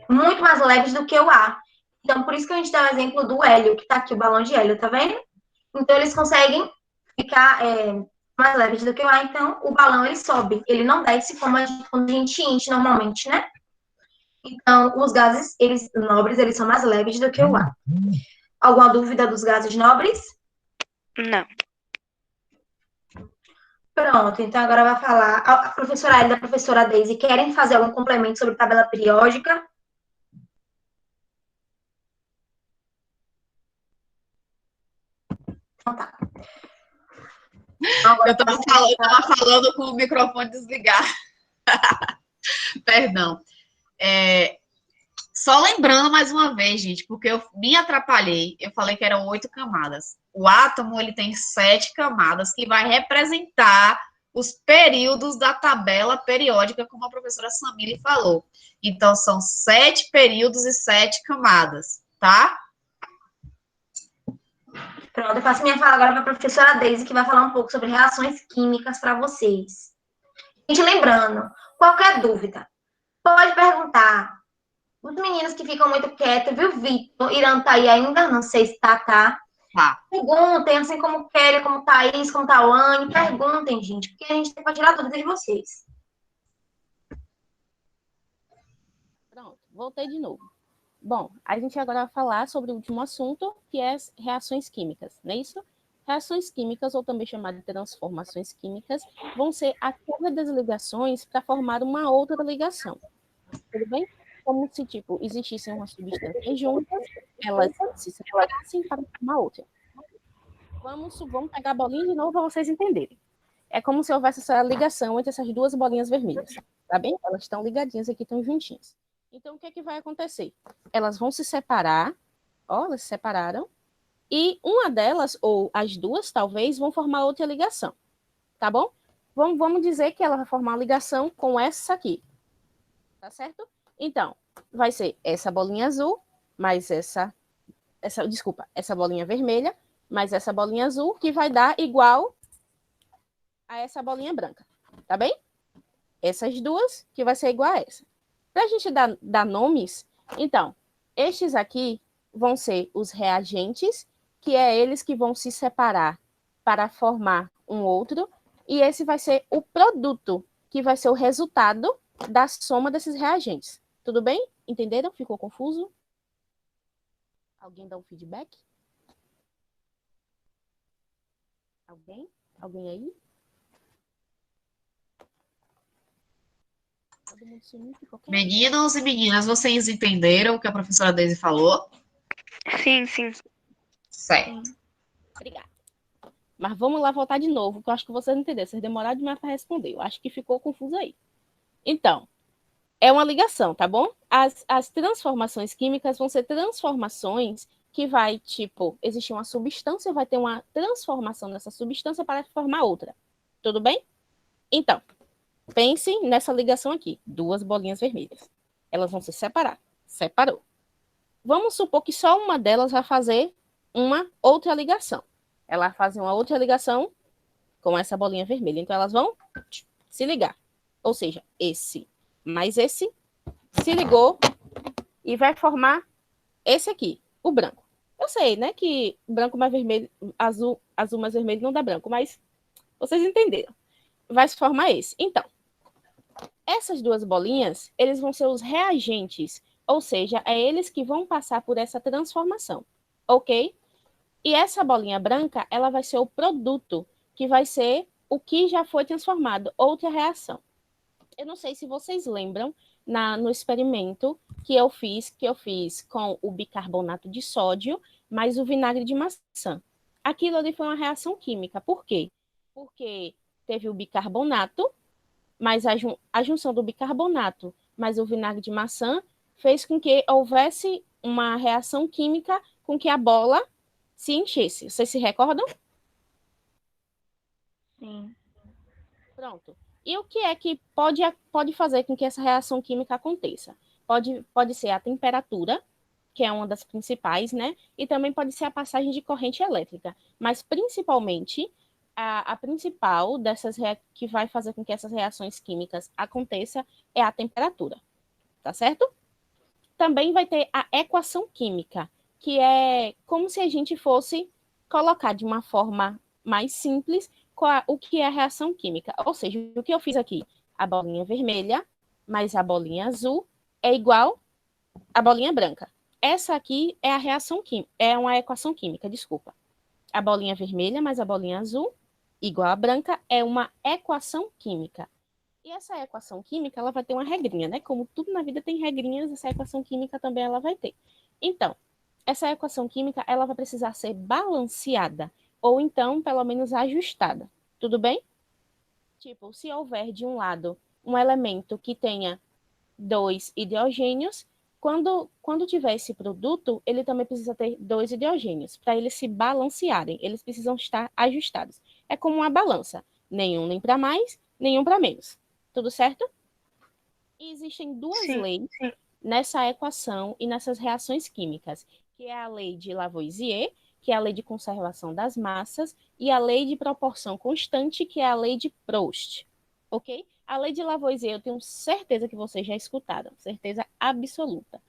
muito mais leves do que o ar. Então, por isso que a gente dá o exemplo do hélio, que está aqui, o balão de hélio, tá vendo? Então, eles conseguem ficar mais leves do que o ar. Então, o balão, ele sobe. Ele não desce como quando a gente enche normalmente, né? Então, os gases nobres, eles são mais leves do que o ar. Alguma dúvida dos gases nobres? Não. Pronto, então agora vai falar a professora Elida e a professora Daisy. Querem fazer algum complemento sobre tabela periódica? Então tá. Eu estava falando com o microfone desligado. Perdão. Só lembrando mais uma vez, gente, porque eu me atrapalhei, eu falei que eram 8 camadas. O átomo, ele tem 7 camadas, que vai representar os períodos da tabela periódica, como a professora Samile falou. Então, são 7 períodos e 7 camadas, tá? Pronto, eu passo minha fala agora para a professora Deise, que vai falar um pouco sobre reações químicas para vocês. Gente, lembrando, qualquer dúvida, pode perguntar. Os meninos que ficam muito quietos, viu, Vitor? Irã tá aí ainda, não sei se tá. Tá. Perguntem, assim como Kelly, como Thaís, como Tawane, perguntem, gente, porque a gente tem que tirar dúvidas de vocês. Pronto, voltei de novo. Bom, a gente agora vai falar sobre o último assunto, que é as reações químicas, não é isso? Reações químicas, ou também chamadas de transformações químicas, vão ser a quebra das ligações para formar uma outra ligação. Tudo bem? Como se, tipo, existissem umas substâncias juntas, elas se separassem para formar outra. Vamos pegar a bolinha de novo para vocês entenderem. É como se houvesse essa ligação entre essas duas bolinhas vermelhas, tá bem? Elas estão ligadinhas aqui, estão juntinhas. Então, o que é que vai acontecer? Elas vão se separar, ó, elas se separaram, e uma delas, ou as duas, talvez, vão formar outra ligação, tá bom? Vamos dizer que ela vai formar uma ligação com essa aqui, tá certo? Então, vai ser essa bolinha azul, mais essa bolinha vermelha, mais essa bolinha azul, que vai dar igual a essa bolinha branca, tá bem? Essas duas, que vai ser igual a essa. Para a gente dar nomes, então, estes aqui vão ser os reagentes, que é eles que vão se separar para formar um outro, e esse vai ser o produto, que vai ser o resultado da soma desses reagentes. Tudo bem? Entenderam? Ficou confuso? Alguém dá um feedback? Alguém? Alguém aí? Todo mundo sumiu, ficou quieto? Meninos e meninas, vocês entenderam o que a professora Deise falou? Sim, sim. Certo. Obrigada. Mas vamos lá voltar de novo, que eu acho que vocês não entenderam. Vocês demoraram demais para responder. Eu acho que ficou confuso aí. Então, é uma ligação, tá bom? As transformações químicas vão ser transformações que vai, tipo, existir uma substância, vai ter uma transformação dessa substância para formar outra. Tudo bem? Então, pense nessa ligação aqui, duas bolinhas vermelhas. Elas vão se separar. Separou. Vamos supor que só uma delas vai fazer uma outra ligação. Ela vai fazer uma outra ligação com essa bolinha vermelha. Então, elas vão se ligar. Ou seja, esse mais esse se ligou e vai formar esse aqui, o branco. Eu sei, né, que branco mais vermelho, azul mais vermelho não dá branco, mas vocês entenderam. Vai se formar esse. Então, essas duas bolinhas, eles vão ser os reagentes, ou seja, é eles que vão passar por essa transformação, ok? E essa bolinha branca, ela vai ser o produto, que vai ser o que já foi transformado, outra reação. Eu não sei se vocês lembram, no experimento que eu fiz com o bicarbonato de sódio, mais o vinagre de maçã. Aquilo ali foi uma reação química. Por quê? Porque teve o bicarbonato, mas a junção do bicarbonato mais o vinagre de maçã fez com que houvesse uma reação química com que a bola se enchesse. Vocês se recordam? Sim. Pronto. E o que é que pode fazer com que essa reação química aconteça? Pode ser a temperatura, que é uma das principais, né? E também pode ser a passagem de corrente elétrica. Mas, principalmente, a principal dessas que vai fazer com que essas reações químicas aconteçam é a temperatura. Tá certo? Também vai ter a equação química, que é como se a gente fosse colocar de uma forma mais simples o que é a reação química. Ou seja, o que eu fiz aqui, a bolinha vermelha mais a bolinha azul é igual à bolinha branca. Essa aqui é a reação química, é uma equação química, desculpa. A bolinha vermelha mais a bolinha azul igual à branca é uma equação química. E essa equação química, ela vai ter uma regrinha, né? Como tudo na vida tem regrinhas, essa equação química também ela vai ter. Então, essa equação química, ela vai precisar ser balanceada, ou então, pelo menos, ajustada. Tudo bem? Tipo, se houver de um lado um elemento que tenha 2 hidrogênios, quando tiver esse produto, ele também precisa ter 2 hidrogênios. Para eles se balancearem, eles precisam estar ajustados. É como uma balança. Nenhum nem para mais, nenhum para menos. Tudo certo? E existem duas Sim, leis sim. nessa equação e nessas reações químicas, que é a lei de Lavoisier, que é a lei de conservação das massas, e a lei de proporção constante, que é a lei de Proust. Ok? A lei de Lavoisier, eu tenho certeza que vocês já escutaram, certeza absoluta,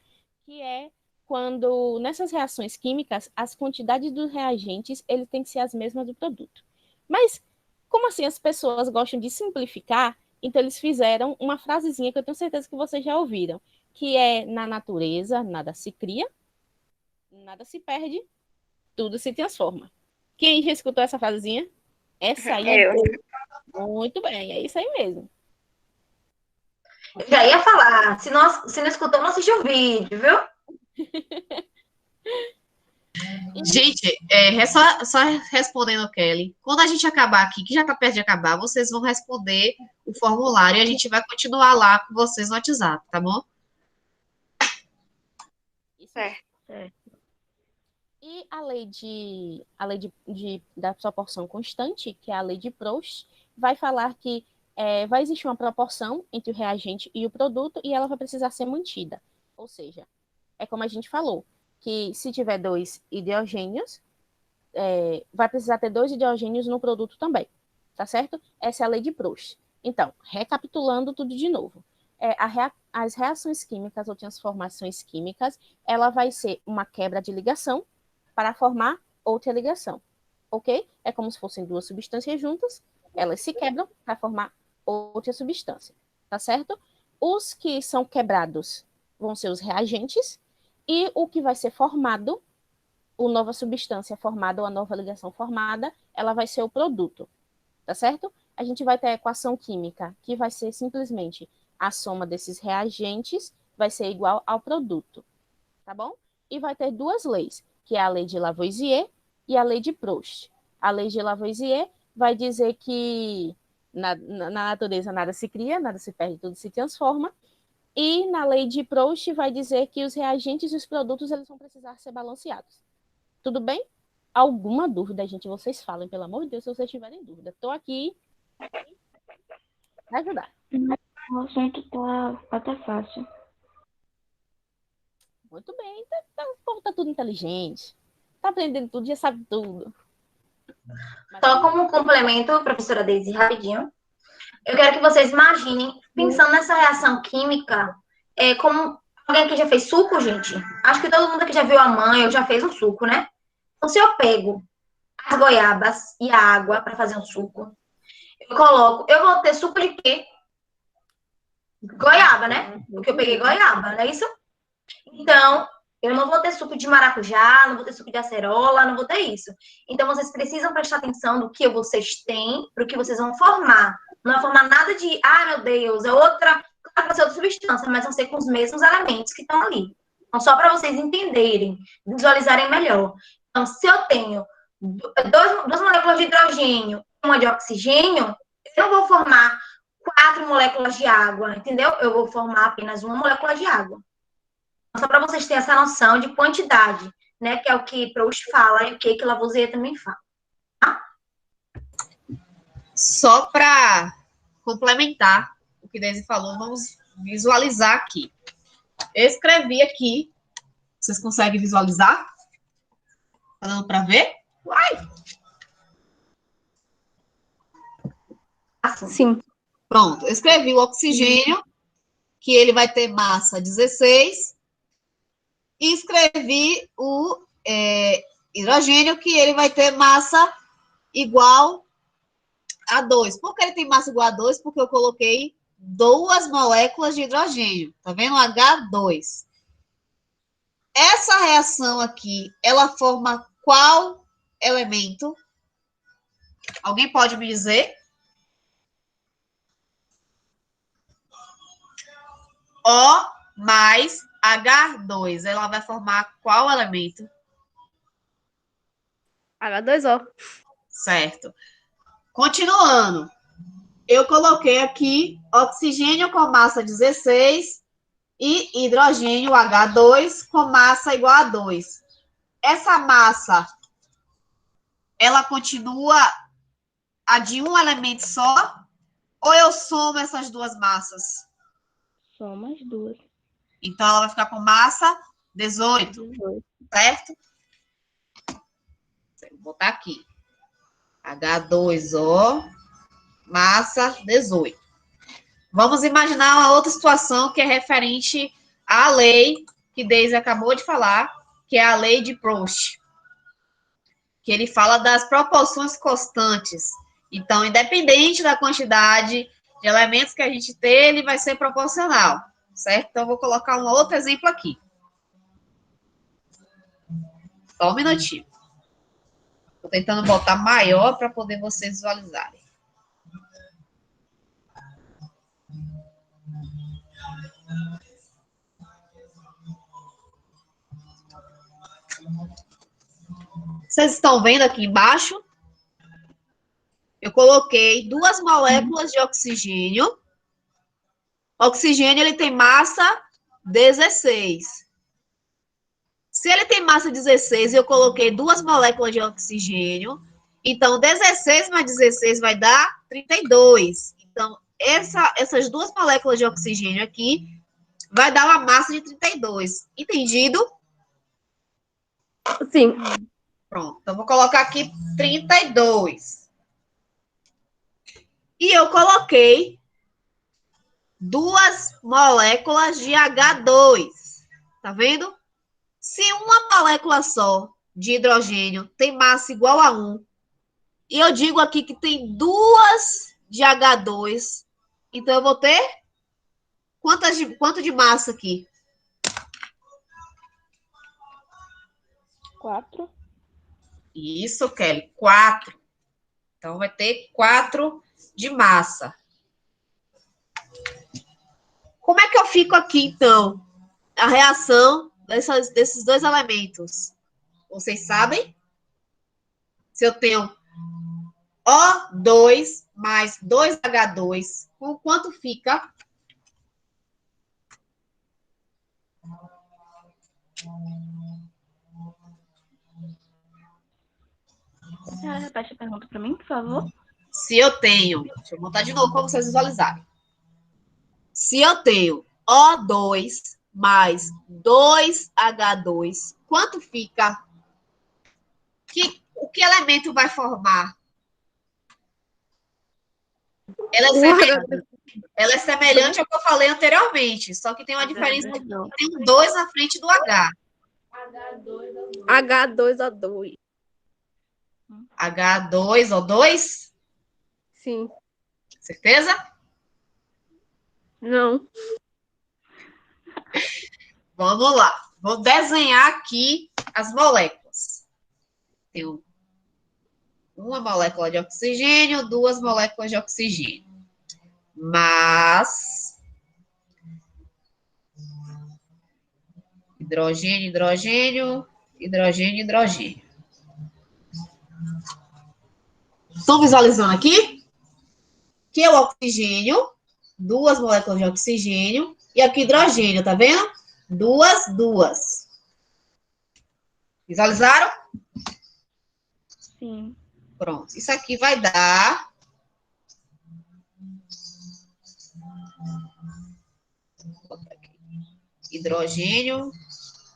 que é quando, nessas reações químicas, as quantidades dos reagentes ele tem que ser as mesmas do produto. Mas, como assim as pessoas gostam de simplificar, então eles fizeram uma frasezinha que eu tenho certeza que vocês já ouviram, que é: na natureza, nada se cria, nada se perde, tudo se transforma. Quem já escutou essa frasezinha? Essa aí é Eu. muito bem, é isso aí mesmo. Eu já ia falar, se não escutou, não assistiu o vídeo, viu? Gente, só respondendo, Kelly. Quando a gente acabar aqui, que já está perto de acabar, vocês vão responder o formulário e a gente vai continuar lá com vocês no WhatsApp, tá bom? Isso Certo. mesmo. E da proporção constante, que é a lei de Proust, vai falar que vai existir uma proporção entre o reagente e o produto e ela vai precisar ser mantida. Ou seja, é como a gente falou, que se tiver 2 hidrogênios, vai precisar ter 2 hidrogênios no produto também, tá certo? Essa é a lei de Proust. Então, recapitulando tudo de novo, as reações químicas ou transformações químicas, ela vai ser uma quebra de ligação para formar outra ligação, ok? É como se fossem 2 substâncias juntas, elas se quebram para formar outra substância, tá certo? Os que são quebrados vão ser os reagentes, e o que vai ser formado, a nova substância formada ou a nova ligação formada, ela vai ser o produto, tá certo? A gente vai ter a equação química, que vai ser simplesmente a soma desses reagentes vai ser igual ao produto, tá bom? E vai ter 2 leis, que é a lei de Lavoisier e a lei de Proust. A lei de Lavoisier vai dizer que na natureza nada se cria, nada se perde, tudo se transforma. E na lei de Proust vai dizer que os reagentes e os produtos eles vão precisar ser balanceados. Tudo bem? Alguma dúvida, gente, vocês falem, pelo amor de Deus, se vocês tiverem dúvida. Estou aqui para ajudar. O assunto tá até fácil. Muito bem, o povo tá tudo inteligente. Tá aprendendo tudo, já sabe tudo. Só como um complemento, professora Deise, rapidinho. Eu quero que vocês imaginem, pensando nessa reação química, como alguém aqui já fez suco, gente? Acho que todo mundo aqui já viu a mãe ou já fez um suco, né? Então, se eu pego as goiabas e a água para fazer um suco, eu vou ter suco de quê? Goiaba, né? Porque eu peguei goiaba, não é isso? Então, eu não vou ter suco de maracujá, não vou ter suco de acerola, não vou ter isso. Então, vocês precisam prestar atenção no que vocês têm, para o que vocês vão formar. Não vai formar nada de, meu Deus, é outra, vai ser outra substância, mas vão ser com os mesmos elementos que estão ali. Então, só para vocês entenderem, visualizarem melhor. Então, se eu tenho 2 moléculas de hidrogênio e uma de oxigênio, eu não vou formar 4 moléculas de água, entendeu? Eu vou formar apenas uma molécula de água. Só para vocês terem essa noção de quantidade, né? Que é o que Proust fala e o que Lavoisier também fala. Tá? Só para complementar o que Deise falou, vamos visualizar aqui. Eu escrevi aqui. Vocês conseguem visualizar? Tá dando para ver? Uai! Sim. Pronto, eu escrevi o oxigênio, que ele vai ter massa 16, e escrevi o hidrogênio, que ele vai ter massa igual a 2. Por que ele tem massa igual a 2? Porque eu coloquei 2 moléculas de hidrogênio. Tá vendo? H2. Essa reação aqui, ela forma qual elemento? Alguém pode me dizer? O mais H2. Ela vai formar qual elemento? H2O. Certo. Continuando. Eu coloquei aqui oxigênio com massa 16 e hidrogênio, H2, com massa igual a 2. Essa massa, ela continua a de um elemento só? Ou eu somo essas duas massas? Soma as duas. Então, ela vai ficar com massa 18, 18. certo? Vou botar aqui. H2O, massa 18. Vamos imaginar uma outra situação que é referente à lei que Deise acabou de falar, que é a lei de Proust, que ele fala das proporções constantes. Então, independente da quantidade de elementos que a gente tem, ele vai ser proporcional, certo? Então, eu vou colocar um outro exemplo aqui. Só um minutinho. Estou tentando botar maior para poder vocês visualizarem. Vocês estão vendo aqui embaixo? Eu coloquei 2 moléculas de oxigênio. O oxigênio, ele tem massa 16. Se ele tem massa 16 e eu coloquei 2 moléculas de oxigênio, então 16 mais 16 vai dar 32. Então, essas 2 moléculas de oxigênio aqui vai dar uma massa de 32. Entendido? Sim. Pronto. Então, vou colocar aqui 32. E eu coloquei 2 moléculas de H2. Tá vendo? Se uma molécula só de hidrogênio tem massa igual a 1, e eu digo aqui que tem 2 de H2, então eu vou ter quanto de massa aqui? 4. Isso, Kelly, 4. Então, vai ter 4 de massa. Como é que eu fico aqui, então? A reação desses 2 elementos. Vocês sabem? Se eu tenho O2 mais 2H2, com quanto fica? Senhora, repete a pergunta para mim, por favor. Se eu tenho, deixa eu botar de novo para vocês visualizarem. Se eu tenho O2 mais 2H2, quanto fica? O que elemento vai formar? Ela é semelhante ao que eu falei anteriormente, só que tem uma diferença que tem um 2 na frente do H. H2O2. H2O2? Sim. Certeza? Não. Vamos lá. Vou desenhar aqui as moléculas. Tenho uma molécula de oxigênio, 2 moléculas de oxigênio. Mas hidrogênio, hidrogênio, hidrogênio, hidrogênio. Estão visualizando aqui? Que é o oxigênio, 2 moléculas de oxigênio, e aqui hidrogênio, tá vendo? 2. Visualizaram? Sim. Pronto. Isso aqui vai dar... hidrogênio,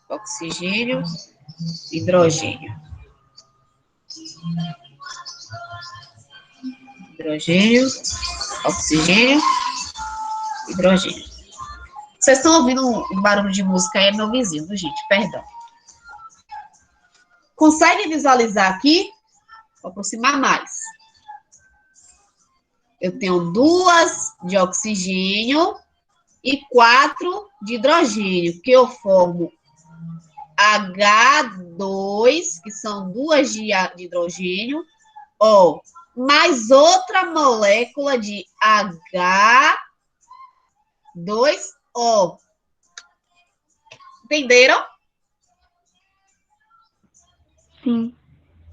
oxigênio, hidrogênio. Hidrogênio, oxigênio, hidrogênio. Vocês estão ouvindo um barulho de música aí? É meu vizinho, viu, gente? Perdão. Consegue visualizar aqui? Vou aproximar mais. Eu tenho 2 de oxigênio e 4 de hidrogênio, que eu formo H2, que são 2 de hidrogênio, ó, mais outra molécula de H2O. Entenderam? Sim.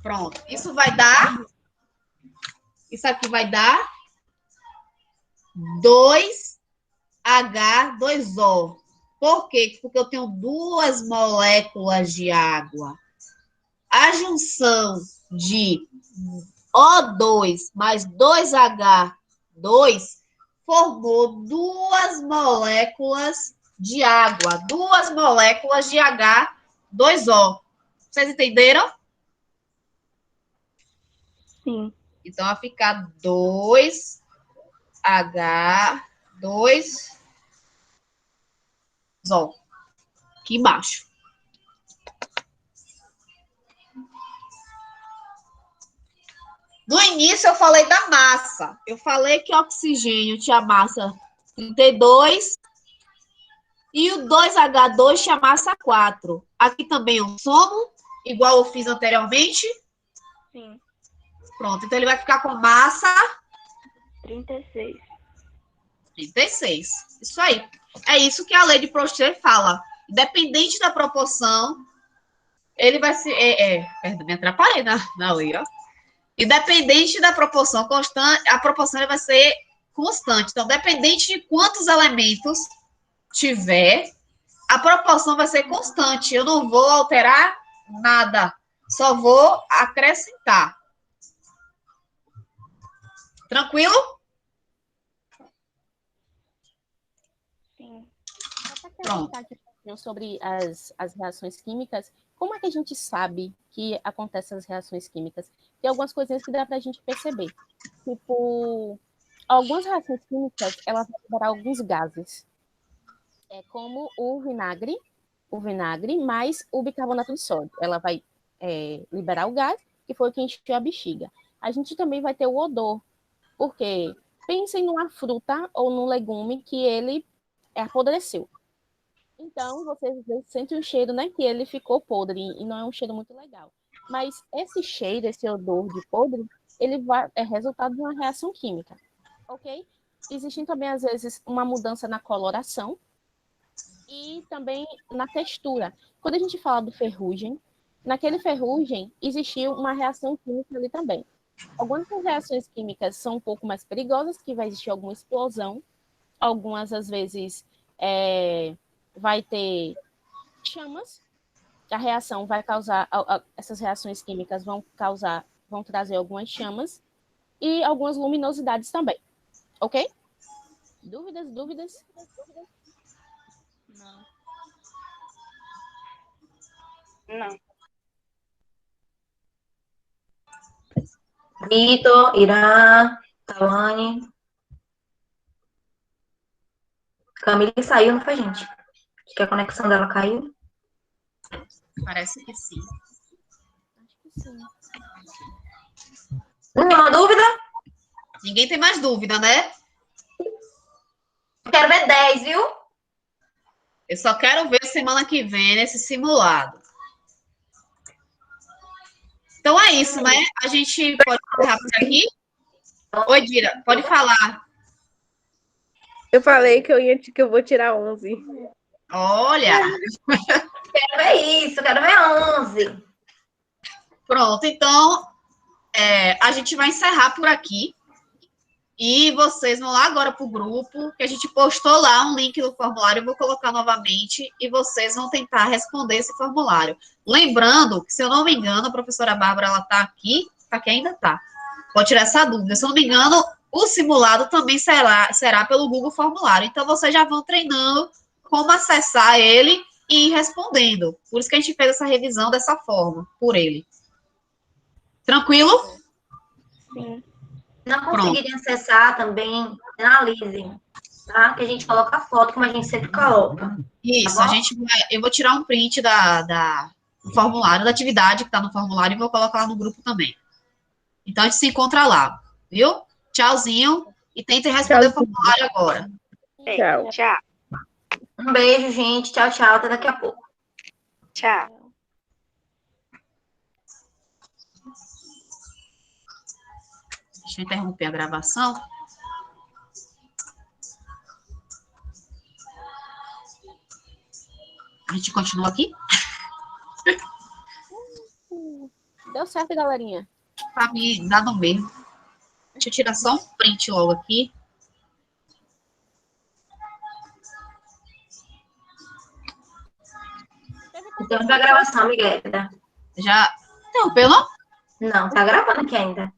Pronto. Isso vai dar... Isso aqui vai dar 2H2O. Por quê? Porque eu tenho duas moléculas de água. A junção de O2 mais 2H2 formou duas moléculas de água, duas moléculas de H2O. Vocês entenderam? Sim. Então, vai ficar 2H2O aqui embaixo. No início, eu falei da massa. Eu falei que o oxigênio tinha massa 32 e o 2H2 tinha massa 4. Aqui também eu somo, igual eu fiz anteriormente. Sim. Pronto, então ele vai ficar com massa 36. 36. Isso aí. É isso que a lei de Proust fala. Independente da proporção, ele vai ser... Perdão, me atrapalhei na lei, ó. Independente da proporção constante, a proporção vai ser constante. Então, dependente de quantos elementos tiver, a proporção vai ser constante. Eu não vou alterar nada. Só vou acrescentar. Tranquilo? Sim. Pronto. Sobre as reações químicas, como é que a gente sabe que acontecem as reações químicas? Tem algumas coisinhas que dá para a gente perceber. Tipo, algumas reações químicas, elas vão liberar alguns gases. É como o vinagre mais o bicarbonato de sódio. Ela vai liberar o gás, que foi o que encheu a bexiga. A gente também vai ter o odor, porque pensem numa fruta ou num legume que ele apodreceu. Então, vocês sentem um cheiro, né, que ele ficou podre, e não é um cheiro muito legal. Mas esse cheiro, esse odor de podre, ele é resultado de uma reação química, ok? Existe também, às vezes, uma mudança na coloração e também na textura. Quando a gente fala do ferrugem, naquele ferrugem existiu uma reação química ali também. Algumas reações químicas são um pouco mais perigosas, que vai existir alguma explosão, algumas, às vezes, vai ter chamas, a reação vai causar, essas reações químicas vão trazer algumas chamas e algumas luminosidades também, ok? Dúvidas? Não. Não. Vitor, Irã, Tawane. Camille saiu, não foi, gente? Acho que a conexão dela caiu. Parece que sim. Acho que sim. Nenhuma dúvida? Ninguém tem mais dúvida, né? Quero ver 10, viu? Eu só quero ver semana que vem nesse simulado. Então é isso, né? A gente pode encerrar por aqui? Oi, Dira, pode falar. Eu falei que eu vou tirar 11. Olha, Quero ver isso, quero ver 11. pronto. Então, a gente vai encerrar por aqui. E vocês vão lá agora para o grupo, que a gente postou lá um link do formulário, eu vou colocar novamente, e vocês vão tentar responder esse formulário. Lembrando que, se eu não me engano, a professora Bárbara, ela está aqui ainda está. Pode tirar essa dúvida. Se eu não me engano, o simulado também será pelo Google Formulário. Então, vocês já vão treinando como acessar ele e ir respondendo. Por isso que a gente fez essa revisão dessa forma, por ele. Tranquilo? Sim. Não conseguirem acessar também, analisem, tá? Que a gente coloca a foto, como a gente sempre coloca. Isso, Tá bom? eu vou tirar um print do formulário, da atividade que está no formulário, e vou colocar lá no grupo também. Então, a gente se encontra lá, viu? Tchauzinho, e tentem responder o formulário agora. Tchau. Tchau. Um beijo, gente. Tchau, tchau. Até daqui a pouco. Tchau. Deixa eu interromper a gravação. A gente continua aqui? Deu certo, galerinha. Pra me dar no mesmo. Deixa eu tirar só um print logo aqui. Interrompe a gravação, Miguel. Já interrompeu, não? Não, tá gravando aqui ainda.